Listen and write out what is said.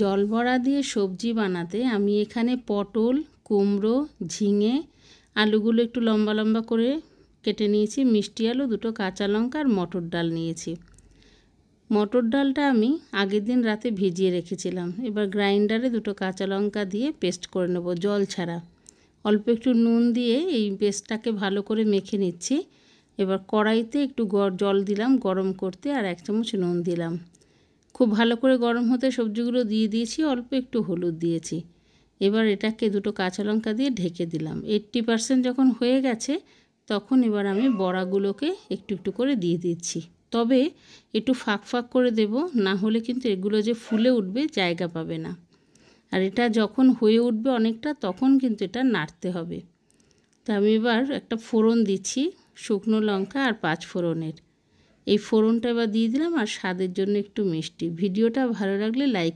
জল ভরা দিয়ে সবজি বানাতে আমি এখানে পটল, কুমড়ো, ঝিঙে, আলুগুলো একটু লম্বা লম্বা করে কেটে নিয়েছি, মিষ্টি আলু, দুটো কাঁচা লঙ্কা আর মটর ডাল নিয়েছি। মটর ডালটা আমি আগের দিন রাতে ভিজিয়ে রেখেছিলাম। এবার গ্রাইন্ডারে দুটো কাঁচা লঙ্কা দিয়ে পেস্ট করে নেব, জল ছাড়া। অল্প একটু নুন দিয়ে এই পেস্টটাকে ভালো করে মেখে নিচ্ছি। এবার কড়াইতে একটু জল দিলাম গরম করতে, আর 1 চামচ নুন দিলাম। খুব ভালো করে গরম হতে সবজিগুলো দিয়ে দিয়েছি, অল্প একটু হলুদ দিয়েছি। এবার এটাকে দুটো কাঁচা লঙ্কা দিয়ে ঢেকে দিলাম। 80% যখন হয়ে গেছে তখন এবার আমি বড়াগুলোকে একটু একটু করে দিয়ে দিচ্ছি। তবে একটু ফাঁক ফাঁক করে দেব, না হলে কিন্তু এগুলো যে ফুলে উঠবে জায়গা পাবে না। আর এটা যখন হয়ে উঠবে অনেকটা, তখন কিন্তু এটা নাড়তে হবে। তা আমি এবার একটা ফোড়ন দিচ্ছি, শুকনো লঙ্কা আর 5 ফোড়নের। এই ফোড়নটা এবার দিয়ে দিলাম, আর স্বাদের জন্য একটু মিষ্টি। ভিডিওটা ভালো লাগলে লাইক